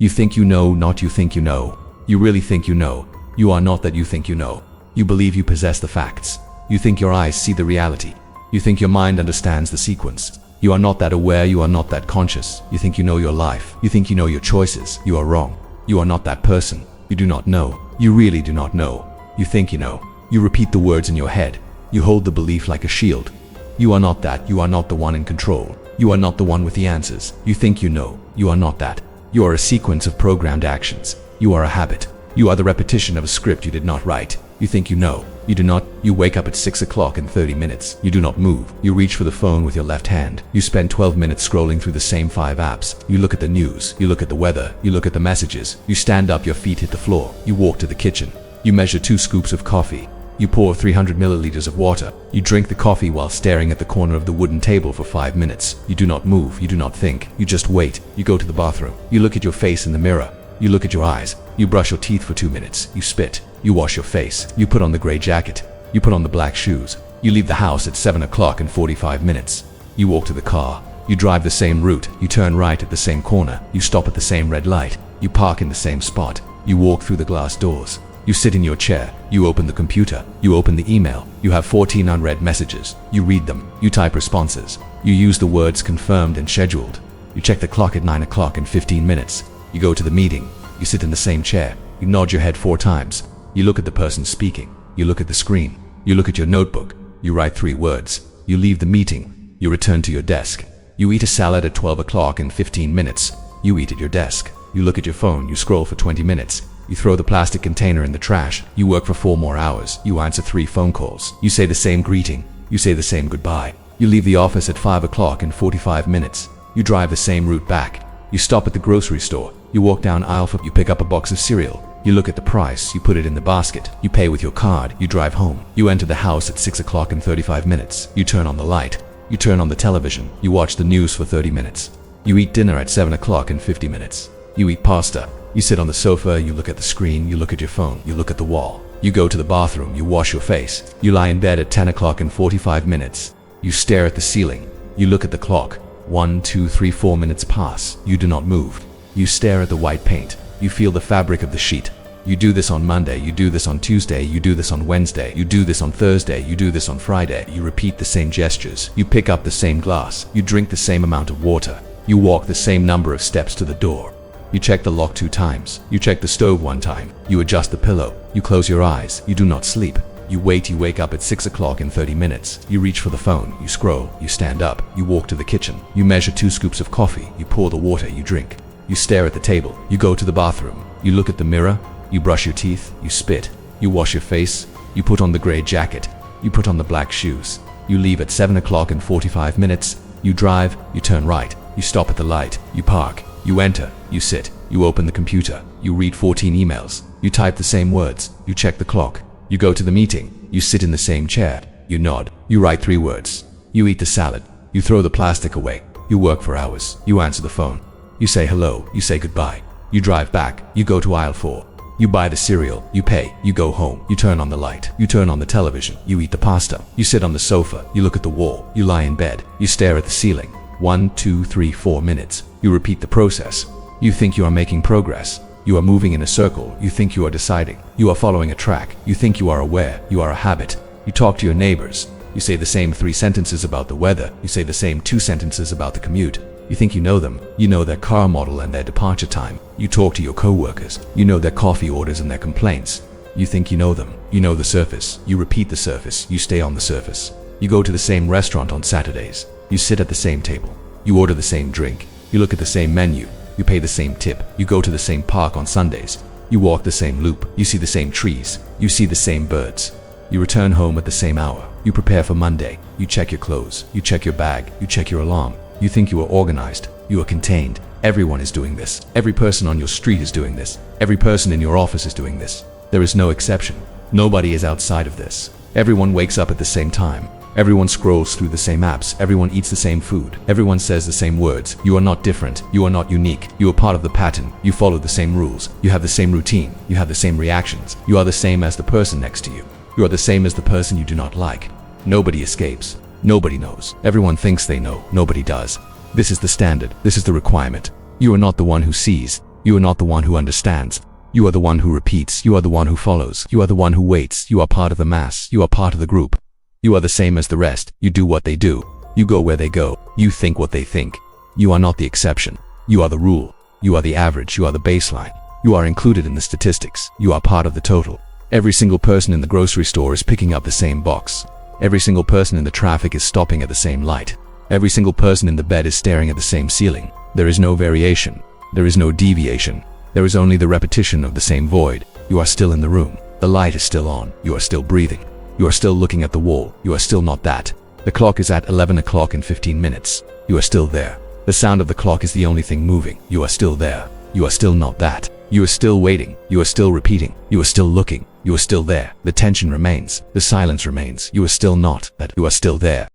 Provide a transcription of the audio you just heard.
You think you know, not you think you know. You really think you know. You are not that you think you know. You believe you possess the facts. You think your eyes see the reality. You think your mind understands the sequence. You are not that aware, you are not that conscious. You think you know your life. You think you know your choices. You are wrong. You are not that person. You do not know. You really do not know. You think you know. You repeat the words in your head. You hold the belief like a shield. You are not that. You are not the one in control. You are not the one with the answers. You think you know. You are not that. You are a sequence of programmed actions. You are a habit. You are the repetition of a script you did not write. You think you know. You do not. You wake up at 6 o'clock in 30 minutes. You do not move. You reach for the phone with your left hand. You spend 12 minutes scrolling through the same 5 apps. You look at the news. You look at the weather. You look at the messages. You stand up, your feet hit the floor. You walk to the kitchen. You measure 2 scoops of coffee. You pour 300 milliliters of water. You drink the coffee while staring at the corner of the wooden table for 5 minutes. You do not move. You do not think. You just wait. You go to the bathroom. You look at your face in the mirror. You look at your eyes. You brush your teeth for 2 minutes. You spit. You wash your face. You put on the gray jacket. You put on the black shoes. You leave the house at 7 o'clock and 45 minutes. You walk to the car. You drive the same route. You turn right at the same corner. You stop at the same red light. You park in the same spot. You walk through the glass doors. You sit in your chair. You open the computer. You open the email. You have 14 unread messages. You read them. You type responses. You use the words confirmed and scheduled. You check the clock at 9 o'clock and 15 minutes. You go to the meeting. You sit in the same chair. You nod your head 4 times. You look at the person speaking. You look at the screen. You look at your notebook. You write 3 words. You leave the meeting. You return to your desk. You eat a salad at 12 o'clock and 15 minutes. You eat at your desk. You look at your phone. You scroll for 20 minutes. You throw the plastic container in the trash. You work for 4 more hours. You answer 3 phone calls. You say the same greeting. You say the same goodbye. You leave the office at 5 o'clock and 45 minutes. You drive the same route back. You stop at the grocery store. You walk down aisle 4. You pick up a box of cereal. You look at the price. You put it in the basket. You pay with your card. You drive home. You enter the house at 6 o'clock and 35 minutes. You turn on the light. You turn on the television. You watch the news for 30 minutes. You eat dinner at 7 o'clock and 50 minutes. You eat pasta. You sit on the sofa. You look at the screen. You look at your phone. You look at the wall. You go to the bathroom. You wash your face. You lie in bed at 10 o'clock and 45 minutes. You stare at the ceiling. You look at the clock. 1, 2, 3, 4 minutes pass. You do not move. You stare at the white paint. You feel the fabric of the sheet. You do this on Monday. You do this on Tuesday. You do this on Wednesday. You do this on Thursday. You do this on Friday. You repeat the same gestures. You pick up the same glass. You drink the same amount of water. You walk the same number of steps to the door. You check the lock 2 times. You check the stove 1 time. You adjust the pillow. You close your eyes. You do not sleep. You wait. You wake up at 6 o'clock in 30 minutes. You reach for the phone. You scroll. You stand up. You walk to the kitchen. You measure 2 scoops of coffee. You pour the water. You drink. You stare at the table. You go to the bathroom. You look at the mirror. You brush your teeth. You spit. You wash your face. You put on the gray jacket. You put on the black shoes. You leave at 7 o'clock and 45 minutes. You drive. You turn right. You stop at the light. You park. You enter. You sit. You open the computer. You read 14 emails. You type the same words. You check the clock. You go to the meeting. You sit in the same chair. You nod. You write 3 words. You eat the salad. You throw the plastic away. You work for hours. You answer the phone. You say hello. You say goodbye. You drive back. You go to aisle 4. You buy the cereal. You pay. You go home. You turn on the light. You turn on the television. You eat the pasta. You sit on the sofa. You look at the wall. You lie in bed. You stare at the ceiling. 1, 2, 3, 4 minutes. You repeat the process. You think you are making progress. You are moving in a circle. You think you are deciding. You are following a track. You think you are aware. You are a habit. You talk to your neighbors. You say the same 3 sentences about the weather. You say the same 2 sentences about the commute. You think you know them. You know their car model and their departure time. You talk to your co-workers. You know their coffee orders and their complaints. You think you know them. You know the surface. You repeat the surface. You stay on the surface. You go to the same restaurant on Saturdays. You sit at the same table. You order the same drink. You look at the same menu. You pay the same tip. You go to the same park on Sundays. You walk the same loop. You see the same trees. You see the same birds. You return home at the same hour. You prepare for Monday. You check your clothes. You check your bag. You check your alarm. You think you are organized. You are contained. Everyone is doing this. Every person on your street is doing this. Every person in your office is doing this. There is no exception. Nobody is outside of this. Everyone wakes up at the same time. Everyone scrolls through the same apps. Everyone eats the same food. Everyone says the same words. You are not different. You are not unique. You are part of the pattern. You follow the same rules. You have the same routine. You have the same reactions. You are the same as the person next to you. You are the same as the person you do not like. Nobody escapes. Nobody knows. Everyone thinks they know. Nobody does. This is the standard. This is the requirement. You are not the one who sees. You are not the one who understands. You are the one who repeats. You are the one who follows. You are the one who waits. You are part of the mass. You are part of the group. You are the same as the rest. You do what they do. You go where they go. You think what they think. You are not the exception. You are the rule. You are the average. You are the baseline. You are included in the statistics. You are part of the total. Every single person in the grocery store is picking up the same box. Every single person in the traffic is stopping at the same light. Every single person in the bed is staring at the same ceiling. There is no variation. There is no deviation. There is only the repetition of the same void. You are still in the room. The light is still on. You are still breathing. You are still looking at the wall. You are still not that. The clock is at 11 o'clock and 15 minutes. You are still there. The sound of the clock is the only thing moving. You are still there. You are still not that. You are still waiting. You are still repeating. You are still looking. You are still there. The tension remains. The silence remains. You are still not that. You are still there.